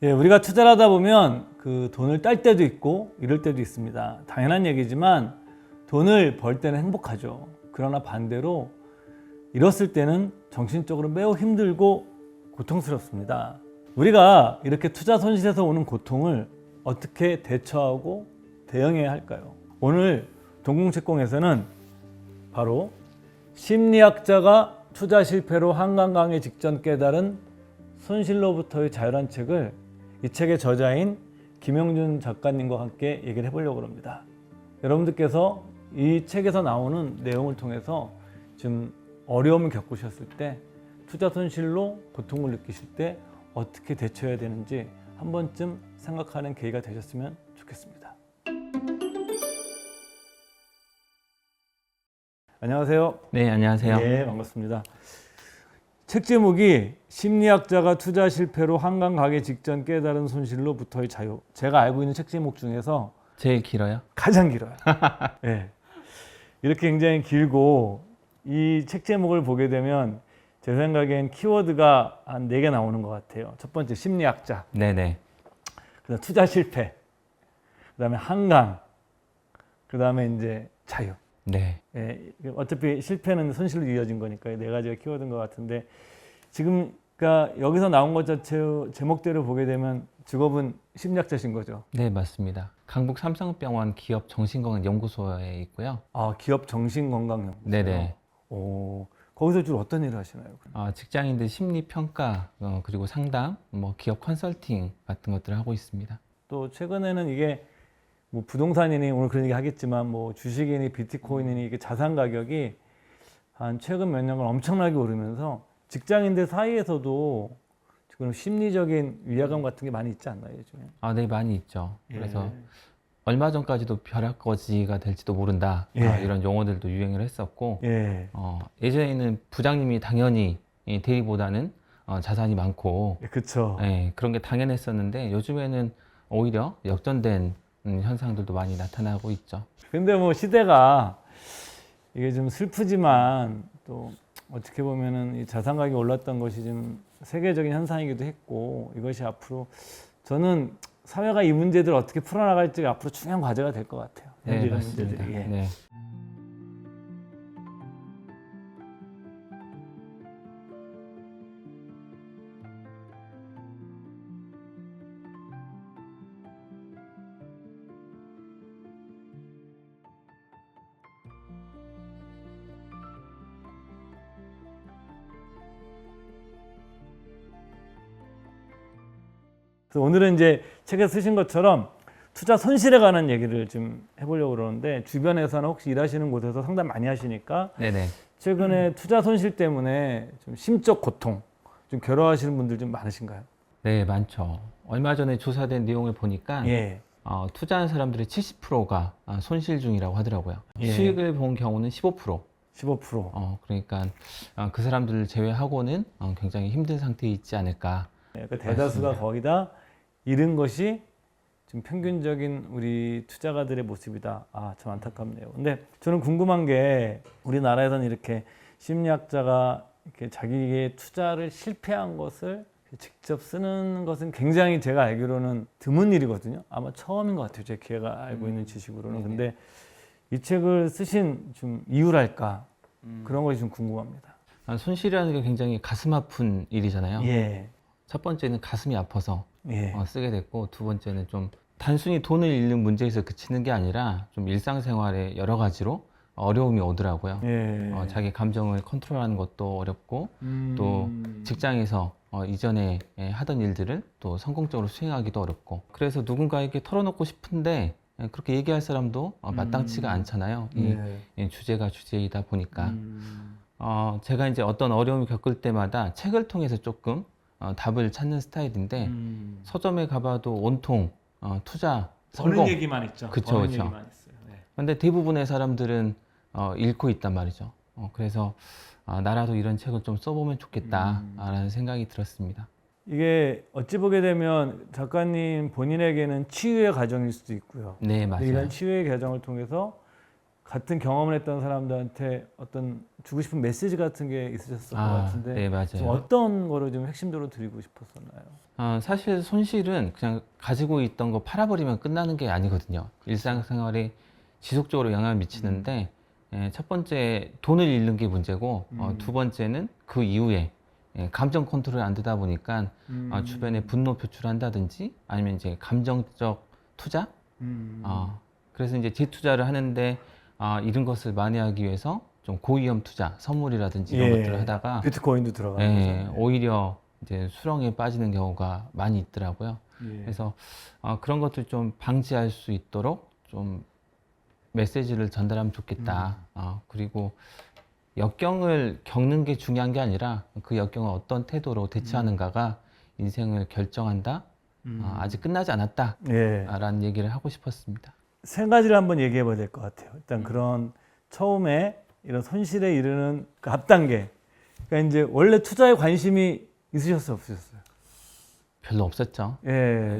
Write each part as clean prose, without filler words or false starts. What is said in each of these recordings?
예, 우리가 투자를 하다 보면 그 돈을 딸 때도 있고 이럴 때도 있습니다. 당연한 얘기지만 돈을 벌 때는 행복하죠. 그러나 반대로 잃었을 때는 정신적으로 매우 힘들고 고통스럽습니다. 우리가 이렇게 투자 손실에서 오는 고통을 어떻게 대처하고 대응해야 할까요? 오늘 동궁책공에서는 바로 심리학자가 투자 실패로 한강강에 직전 깨달은 손실로부터의 자유란 책을 이 책의 저자인 김영준 작가님과 함께 얘기를 해보려고 합니다. 여러분들께서 이 책에서 나오는 내용을 통해서 좀 어려움을 겪으셨을 때, 투자 손실로 고통을 느끼실 때 어떻게 대처해야 되는지 한 번쯤 생각하는 계기가 되셨으면 좋겠습니다. 안녕하세요. 네, 안녕하세요. 네, 반갑습니다. 책 제목이 심리학자가 투자 실패로 한강 가기 직전 깨달은 손실로부터의 자유. 제가 알고 있는 책 제목 중에서 제일 길어요? 가장 길어요. 네. 이렇게 굉장히 길고 이 책 제목을 보게 되면 제 생각엔 키워드가 한 4개 나오는 것 같아요. 첫 번째 심리학자, 네네. 그다음 투자 실패, 그다음에 한강, 그다음에 이제 자유. 네. 예, 어차피 실패는 손실로 이어진 거니까 4가지가 키워드인 것 같은데, 지금 그러니까 여기서 나온 것 자체 제목대로 보게 되면 직업은 심리학자신 거죠? 네, 맞습니다. 강북 삼성병원 기업 정신건강연구소에 있고요. 아, 기업 정신건강연구소. 네네. 오, 거기서 주로 어떤 일을 하시나요? 직장인들 심리평가, 그리고 상담, 기업 컨설팅 같은 것들을 하고 있습니다. 또 최근에는 이게 뭐 부동산이니 오늘 그런 얘기 하겠지만 뭐 주식이니 비트코인이니 이게 자산 가격이 한 최근 몇 년간 엄청나게 오르면서 직장인들 사이에서도 지금 심리적인 위화감 같은 게 많이 있지 않나요, 요즘에? 네, 많이 있죠. 그래서 예. 얼마 전까지도 벼락거지가 될지도 모른다. 예. 이런 용어들도 유행을 했었고, 예. 예전에는 부장님이 당연히 대리보다는 자산이 많고, 그렇죠. 그런 게 당연했었는데 요즘에는 오히려 역전된 현상들도 많이 나타나고 있죠. 근데 뭐 시대가 이게 좀 슬프지만 또 어떻게 보면은 이 자산 가격이 올랐던 것이 좀 세계적인 현상이기도 했고, 이것이 앞으로 저는 사회가 이 문제들을 어떻게 풀어나갈지가 앞으로 중요한 과제가 될 것 같아요. 네, 이런 맞습니다. 문제들이. 예. 네. 그래서 오늘은 이제 책에 쓰신 것처럼 투자 손실에 관한 얘기를 좀 해보려고 그러는데, 주변에서나 혹시 일하시는 곳에서 상담 많이 하시니까 네네. 최근에 투자 손실 때문에 좀 심적 고통, 좀 괴로워하시는 분들 좀 많으신가요? 네, 많죠. 얼마 전에 조사된 내용을 보니까 예. 투자한 사람들의 70%가 손실 중이라고 하더라고요. 예. 수익을 본 경우는 15%. 15%. 그러니까 그 사람들을 제외하고는 굉장히 힘든 상태에 있지 않을까. 그러니까 대다수가 맞습니다. 거의 다 잃은 것이 좀 평균적인 우리 투자가들의 모습이다. 아, 참 안타깝네요. 근데 저는 궁금한 게, 우리나라에서는 이렇게 심리학자가 이렇게 자기의 투자를 실패한 것을 직접 쓰는 것은 굉장히 제가 알기로는 드문 일이거든요. 아마 처음인 것 같아요. 제 기회가 알고 있는 지식으로는. 근데 이 책을 쓰신 좀 이유랄까? 그런 것이 좀 궁금합니다. 손실이라는 게 굉장히 가슴 아픈 일이잖아요. 예. 첫 번째는 가슴이 아파서 예. 쓰게 됐고, 두 번째는 좀 단순히 돈을 잃는 문제에서 그치는 게 아니라 좀 일상생활에 여러 가지로 어려움이 오더라고요. 예. 자기 감정을 컨트롤하는 것도 어렵고, 또 직장에서 이전에 하던 일들을 또 성공적으로 수행하기도 어렵고, 그래서 누군가에게 털어놓고 싶은데 그렇게 얘기할 사람도 마땅치가 않잖아요. 이 주제가 주제이다 보니까. 제가 이제 어떤 어려움을 겪을 때마다 책을 통해서 조금 답을 찾는 스타일인데, 서점에 가봐도 온통 투자, 성공. 버는 얘기만 있죠. 그쵸, 버는 그쵸. 얘기만 있어요. 네. 근데 대부분의 사람들은 잃고 있단 말이죠. 그래서 나라도 이런 책을 좀 써보면 좋겠다라는 생각이 들었습니다. 이게 어찌 보게 되면 작가님 본인에게는 치유의 과정일 수도 있고요. 네, 맞아요. 이런 치유의 과정을 통해서 같은 경험을 했던 사람들한테 어떤 주고 싶은 메시지 같은 게 있으셨을 것 같은데 네, 맞아요. 좀 어떤 거를 좀 핵심적으로 드리고 싶었었나요? 사실 손실은 그냥 가지고 있던 거 팔아버리면 끝나는 게 아니거든요. 일상생활에 지속적으로 영향을 미치는데 첫 번째 돈을 잃는 게 문제고 두 번째는 그 이후에 감정 컨트롤이 안 되다 보니까 주변에 분노 표출한다든지 아니면 이제 감정적 투자 그래서 이제 재투자를 하는데 이런 것을 만회하기 위해서 좀 고위험 투자 선물이라든지 이런 것들을 하다가 비트코인도 들어가는 거죠. 오히려 이제 수렁에 빠지는 경우가 많이 있더라고요. 그래서 그런 것들 좀 방지할 수 있도록 좀 메시지를 전달하면 좋겠다. 그리고 역경을 겪는 게 중요한 게 아니라 그 역경을 어떤 태도로 대처하는가가 인생을 결정한다. 아직 끝나지 않았다. 라는 얘기를 하고 싶었습니다. 세 가지를 한번 얘기해 봐야 될 것 같아요. 일단 그런 처음에 이런 손실에 이르는 그 앞단계. 그러니까 이제 원래 투자에 관심이 있으셨어요, 없으셨어요? 별로 없었죠.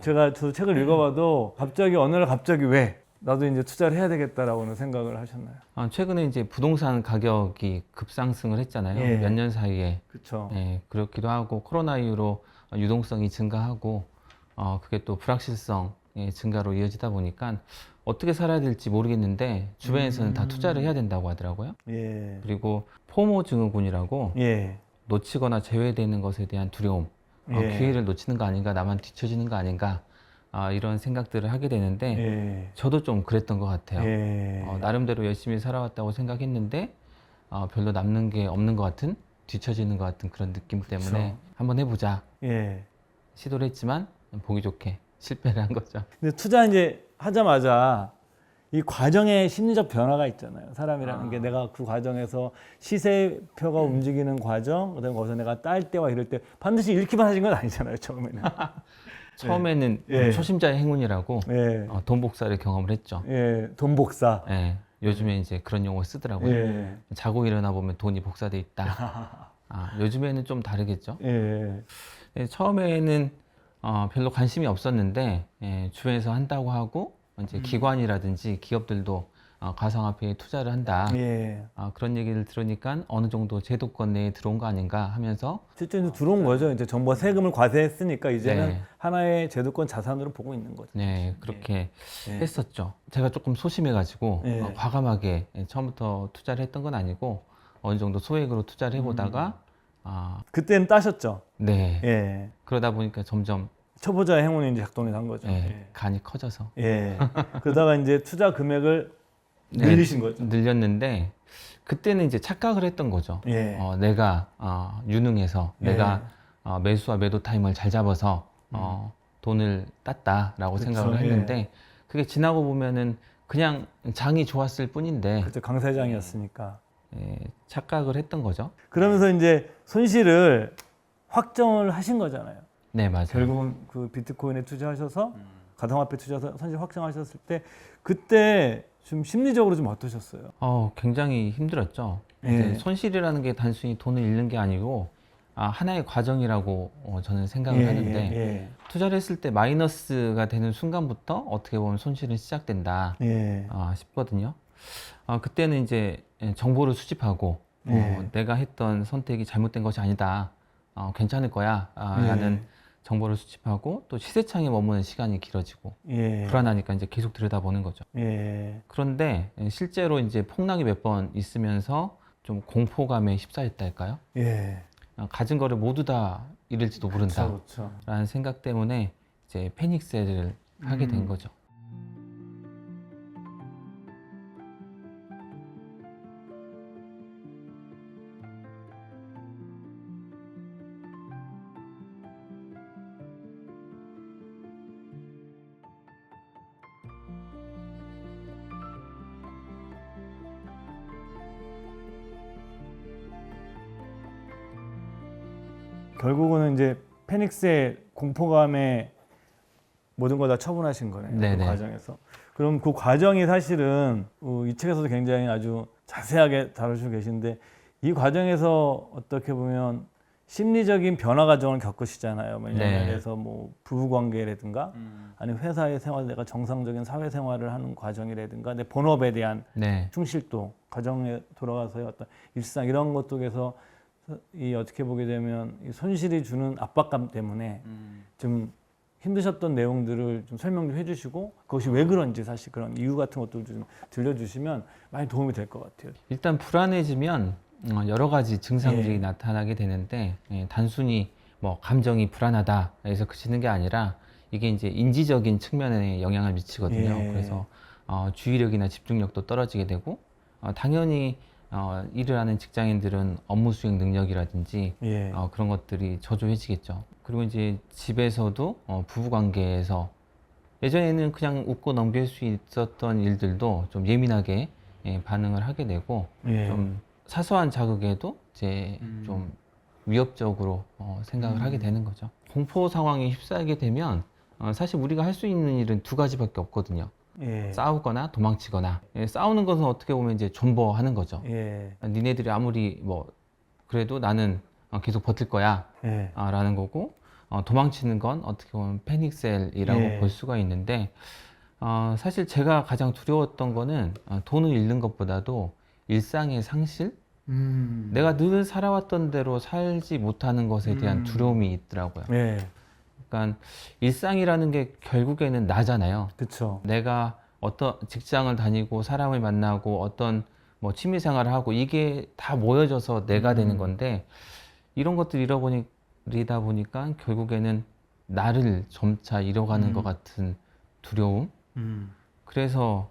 저도 책을 읽어봐도 갑자기 어느 날 갑자기 왜 나도 이제 투자를 해야 되겠다라고는 생각을 하셨나요? 최근에 이제 부동산 가격이 급상승을 했잖아요. 몇 년 사이에. 그렇죠. 그렇기도 하고 코로나 이후로 유동성이 증가하고 그게 또 불확실성의 증가로 이어지다 보니까 어떻게 살아야 될지 모르겠는데 주변에서는 다 투자를 해야 된다고 하더라고요. 그리고 포모 증후군이라고 놓치거나 제외되는 것에 대한 두려움, 기회를 놓치는 거 아닌가, 나만 뒤처지는 거 아닌가 이런 생각들을 하게 되는데 저도 좀 그랬던 것 같아요. 나름대로 열심히 살아왔다고 생각했는데 별로 남는 게 없는 것 같은, 뒤처지는 것 같은 그런 느낌 때문에 한번 해보자 시도를 했지만 보기 좋게 실패를 한 거죠. 근데 투자 이제 하자마자 이 과정에 심리적 변화가 있잖아요. 사람이라는 게 내가 그 과정에서 시세표가 움직이는 과정, 그다음에 거기서 내가 딸 때와 이럴 때 반드시 잃기만 하신 건 아니잖아요. 처음에는. 처음에는 초심자의 행운이라고 돈 복사를 경험을 했죠. 돈 복사. 요즘에 이제 그런 용어 쓰더라고요. 자고 일어나 보면 돈이 복사돼 있다. 요즘에는 좀 다르겠죠. 처음에는 별로 관심이 없었는데 주변에서 한다고 하고 이제 기관이라든지 기업들도 가상화폐에 투자를 한다. 그런 얘기를 들으니까 어느 정도 제도권 내에 들어온 거 아닌가 하면서 실제로 들어온 거죠. 이제 정부가 세금을 과세했으니까 이제는 하나의 제도권 자산으로 보고 있는 거죠. 그렇게 했었죠. 제가 조금 소심해가지고 과감하게 처음부터 투자를 했던 건 아니고 어느 정도 소액으로 투자를 해보다가 그때는 따셨죠. 그러다 보니까 점점 초보자의 행운이 이제 작동이 한 거죠. 간이 커져서 그러다가 이제 투자 금액을 늘리신 거죠. 늘렸는데 그때는 이제 착각을 했던 거죠. 내가 유능해서 내가 매수와 매도 타임을 잘 잡아서 돈을 땄다라고 생각을 했는데 그게 지나고 보면은 그냥 장이 좋았을 뿐인데 그렇죠. 강세장이었으니까 착각을 했던 거죠. 그러면서 이제 손실을 확정을 하신 거잖아요. 맞아요. 결국은 그 비트코인에 투자하셔서 가상화폐 투자해서 손실 확정하셨을 때 그때 좀 심리적으로 좀 어떠셨어요? 굉장히 힘들었죠. 손실이라는 게 단순히 돈을 잃는 게 아니고 하나의 과정이라고 저는 생각을 하는데 투자를 했을 때 마이너스가 되는 순간부터 어떻게 보면 손실은 시작된다 싶거든요. 그때는 이제 정보를 수집하고 내가 했던 선택이 잘못된 것이 아니다. 괜찮을 거야 라는 정보를 수집하고 또 시세창에 머무는 시간이 길어지고 불안하니까 이제 계속 들여다보는 거죠. 그런데 실제로 이제 폭락이 몇 번 있으면서 좀 공포감에 휩싸였다 할까요? 가진 거를 모두 다 잃을지도 모른다 라는 생각 때문에 이제 패닉셀을 하게 된 거죠. 결국은 이제 패닉스의 공포감에 모든 걸 다 처분하신 거네요. 그 과정에서. 그럼 그 과정이 사실은 이 책에서도 굉장히 아주 자세하게 다루시고 계신데 이 과정에서 어떻게 보면 심리적인 변화 과정을 겪으시잖아요. 왜냐하면 그래서 뭐 부부 관계라든가 아니면 회사의 생활, 내가 정상적인 사회생활을 하는 과정이라든가 내 본업에 대한 네. 충실도, 가정에 돌아가서의 어떤 일상 이런 것 속에서 이 어떻게 보게 되면 이 손실이 주는 압박감 때문에 좀 힘드셨던 내용들을 좀 설명 좀 해주시고 그것이 왜 그런지 사실 그런 이유 같은 것도 좀 들려주시면 많이 도움이 될 것 같아요. 일단 불안해지면 여러 가지 증상들이 예. 나타나게 되는데 단순히 뭐 감정이 불안하다 해서 그치는 게 아니라 이게 이제 인지적인 측면에 영향을 미치거든요. 예. 그래서 주의력이나 집중력도 떨어지게 되고 당연히 일을 하는 직장인들은 업무 수행 능력이라든지 예. 그런 것들이 저조해지겠죠. 그리고 이제 집에서도 부부 관계에서 예전에는 그냥 웃고 넘길 수 있었던 일들도 좀 예민하게 반응을 하게 되고 예. 좀 사소한 자극에도 이제 좀 위협적으로 생각을 하게 되는 거죠. 공포 상황에 휩싸이게 되면 사실 우리가 할 수 있는 일은 두 가지밖에 없거든요. 예. 싸우거나 도망치거나. 싸우는 것은 어떻게 보면 이제 존버하는 거죠. 예. 니네들이 아무리 뭐 그래도 나는 계속 버틸 거야 예. 라는 거고, 도망치는 건 어떻게 보면 패닉셀이라고 예. 볼 수가 있는데 사실 제가 가장 두려웠던 거는 돈을 잃는 것보다도 일상의 상실, 내가 늘 살아왔던 대로 살지 못하는 것에 대한 두려움이 있더라고요. 예. 그러니까 일상이라는 게 결국에는 나잖아요. 그렇죠. 내가 어떤 직장을 다니고 사람을 만나고 어떤 뭐 취미 생활을 하고 이게 다 모여져서 내가 되는 건데 이런 것들 잃어버리다 보니까 결국에는 나를 점차 잃어가는 것 같은 두려움. 그래서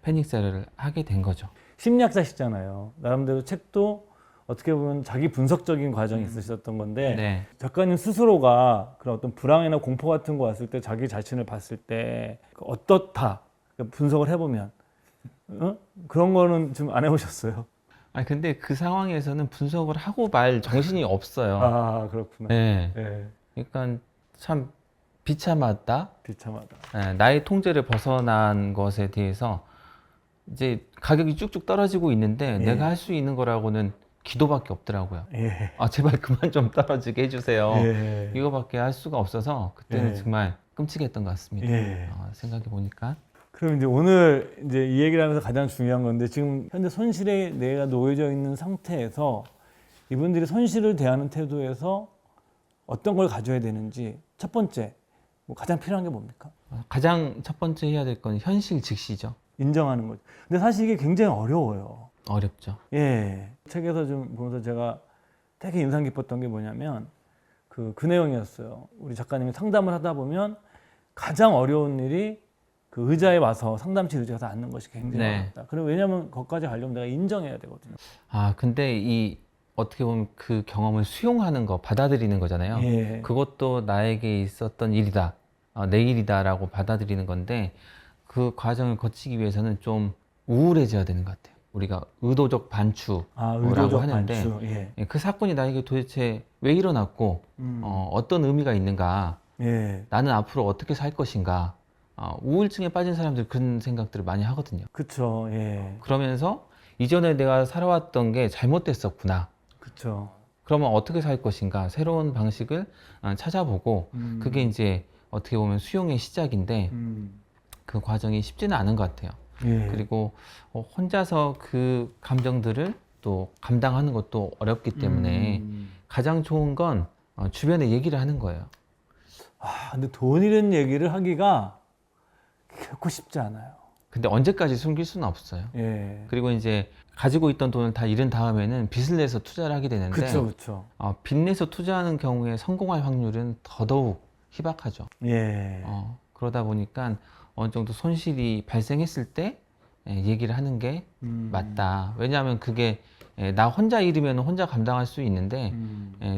패닉셀을 하게 된 거죠. 심리학자시잖아요. 나름대로 책도 어떻게 보면 자기 분석적인 과정이 있으셨던 건데 네. 작가님 스스로가 그런 어떤 불황이나 공포 같은 거 왔을 때 자기 자신을 봤을 때 어떻다 분석을 해보면 그런 거는 좀 안 해보셨어요? 아니 근데 그 상황에서는 분석을 하고 말 정신이 없어요. 아 그렇구나. 네. 예, 그러니까 참 비참하다. 비참하다. 나의 통제를 벗어난 것에 대해서 이제 가격이 쭉쭉 떨어지고 있는데 예. 내가 할 수 있는 거라고는 기도밖에 없더라고요. 예, 제발 그만 좀 떨어지게 해주세요. 예, 이거밖에 할 수가 없어서 그때는 예. 정말 끔찍했던 것 같습니다. 예. 생각해 보니까. 그럼 이제 오늘 이제 이 얘기를 하면서 가장 중요한 건데 지금 현재 손실에 내가 놓여져 있는 상태에서 이분들이 손실을 대하는 태도에서 어떤 걸 가져야 되는지 첫 번째 뭐 가장 필요한 게 뭡니까? 가장 첫 번째 해야 될 건 현실 직시죠. 인정하는 거죠. 근데 사실 이게 굉장히 어려워요. 어렵죠. 예. 책에서 좀 보면서 제가 되게 인상 깊었던 게 뭐냐면 그 내용이었어요. 우리 작가님이 상담을 하다 보면 가장 어려운 일이 그 의자에 와서 상담실 의자에 가서 앉는 것이 굉장히 네. 어렵다. 그리고 왜냐하면 거기까지 가려면 내가 인정해야 되거든요. 근데 이 어떻게 보면 그 경험을 수용하는 거, 받아들이는 거잖아요. 예. 그것도 나에게 있었던 일이다, 내 일이다라고 받아들이는 건데 그 과정을 거치기 위해서는 좀 우울해져야 되는 것 같아요. 우리가 의도적 반추라고 의도적 하는데 반추. 예. 그 사건이 나에게 도대체 왜 일어났고 어떤 의미가 있는가, 예. 나는 앞으로 어떻게 살 것인가. 우울증에 빠진 사람들 그런 생각들을 많이 하거든요. 그쵸. 예. 그러면서 이전에 내가 살아왔던 게 잘못됐었구나. 그쵸. 그러면 어떻게 살 것인가, 새로운 방식을 찾아보고 그게 이제 어떻게 보면 수용의 시작인데 그 과정이 쉽지는 않은 것 같아요. 예. 그리고 혼자서 그 감정들을 또 감당하는 것도 어렵기 때문에 가장 좋은 건 주변에 얘기를 하는 거예요. 근데 돈 잃은 얘기를 하기가 결코 쉽지 않아요. 근데 언제까지 숨길 수는 없어요. 예. 그리고 이제 가지고 있던 돈을 다 잃은 다음에는 빚을 내서 투자를 하게 되는데 그쵸, 그쵸. 빚 내서 투자하는 경우에 성공할 확률은 더더욱 희박하죠. 예. 그러다 보니까 어느 정도 손실이 발생했을 때 얘기를 하는 게 맞다. 왜냐하면 그게 나 혼자 잃으면 혼자 감당할 수 있는데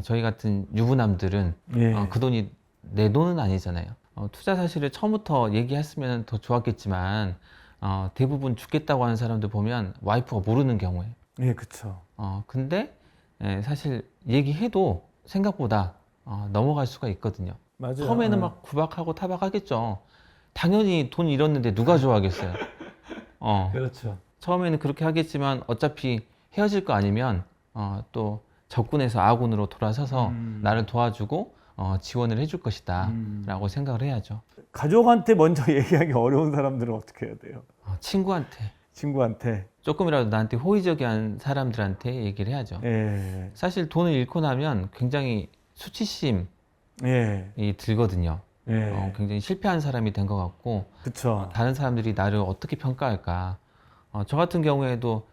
저희 같은 유부남들은 예. 그 돈이 내 돈은 아니잖아요. 투자 사실을 처음부터 얘기했으면 더 좋았겠지만 대부분 죽겠다고 하는 사람들 보면 와이프가 모르는 경우에 예, 그쵸. 근데 사실 얘기해도 생각보다 넘어갈 수가 있거든요. 맞아요. 처음에는 예. 막 구박하고 타박하겠죠. 당연히 돈 잃었는데 누가 좋아하겠어요. 그렇죠. 처음에는 그렇게 하겠지만 어차피 헤어질 거 아니면 또 적군에서 아군으로 돌아서서 나를 도와주고 지원을 해줄 것이다라고 생각을 해야죠. 가족한테 먼저 얘기하기 어려운 사람들은 어떻게 해야 돼요? 친구한테 친구한테. 조금이라도 나한테 호의적인 사람들한테 얘기를 해야죠. 예. 사실 돈을 잃고 나면 굉장히 수치심이 예. 들거든요. 예. 굉장히 실패한 사람이 된 것 같고 그쵸. 다른 사람들이 나를 어떻게 평가할까? 저 같은 경우에도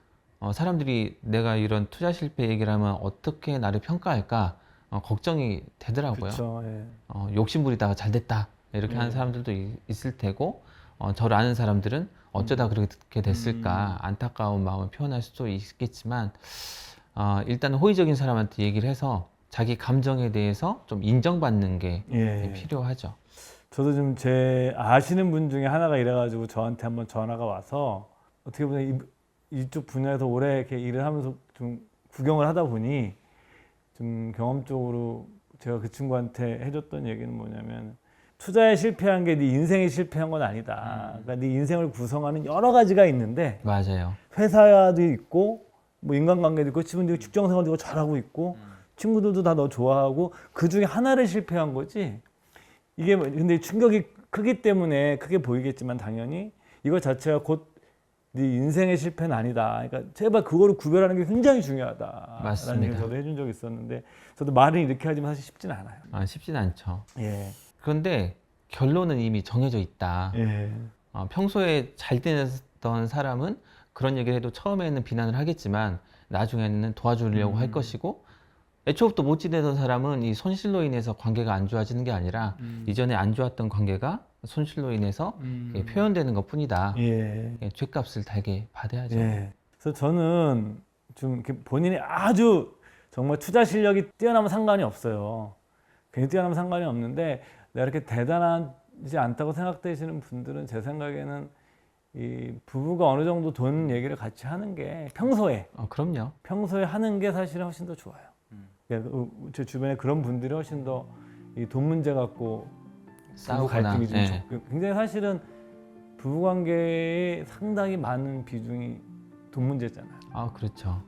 사람들이 내가 이런 투자 실패 얘기를 하면 어떻게 나를 평가할까? 걱정이 되더라고요. 그쵸. 예. 욕심부리다가 잘 됐다 이렇게 하는 사람들도 있을 테고 저를 아는 사람들은 어쩌다 그렇게 됐을까 안타까운 마음을 표현할 수도 있겠지만 일단 호의적인 사람한테 얘기를 해서 자기 감정에 대해서 좀 인정받는 게 예. 필요하죠. 저도 좀 제 아시는 분 중에 하나가 이래가지고 저한테 한번 전화가 와서 어떻게 보면 이쪽 분야에서 오래 이렇게 일을 하면서 좀 구경을 하다 보니 좀 경험적으로 제가 그 친구한테 해줬던 얘기는 뭐냐면 투자에 실패한 게 네 인생에 실패한 건 아니다. 그러니까 네 인생을 구성하는 여러 가지가 있는데 맞아요. 회사도 있고 뭐 인간관계도 있고 지금 네가 직장생활도 잘하고 있고 친구들도 다 너 좋아하고 그 중에 하나를 실패한 거지. 이게 근데 충격이 크기 때문에 크게 보이겠지만 당연히 이거 자체가 곧 네 인생의 실패는 아니다. 그러니까 제발 그거를 구별하는 게 굉장히 중요하다라는 맞습니다. 얘기를 저도 해준 적이 있었는데 저도 말은 이렇게 하지만 사실 쉽진 않아요. 쉽진 않죠. 예. 그런데 결론은 이미 정해져 있다. 예. 평소에 잘 되던 사람은 그런 얘기를 해도 처음에는 비난을 하겠지만 나중에는 도와주려고 할 것이고 애초부터 못 지내던 사람은 이 손실로 인해서 관계가 안 좋아지는 게 아니라 이전에 안 좋았던 관계가 손실로 인해서 표현되는 것 뿐이다. 예. 죗값을 달게 받아야죠. 예. 그래서 저는 좀 이렇게 본인이 아주 정말 투자 실력이 뛰어나면 상관이 없어요. 굉장히 뛰어나면 상관이 없는데 내가 이렇게 대단하지 않다고 생각되시는 분들은 제 생각에는 이 부부가 어느 정도 돈 얘기를 같이 하는 게 그럼요. 평소에 하는 게 사실은 훨씬 더 좋아요. 예, 제 주변에 그런 분들이 훨씬 더 이 돈 문제 갖고 부부 싸우거나 갈등이 좀 굉장히 사실은 부부 관계에 상당히 많은 비중이 돈 문제잖아요. 그렇죠.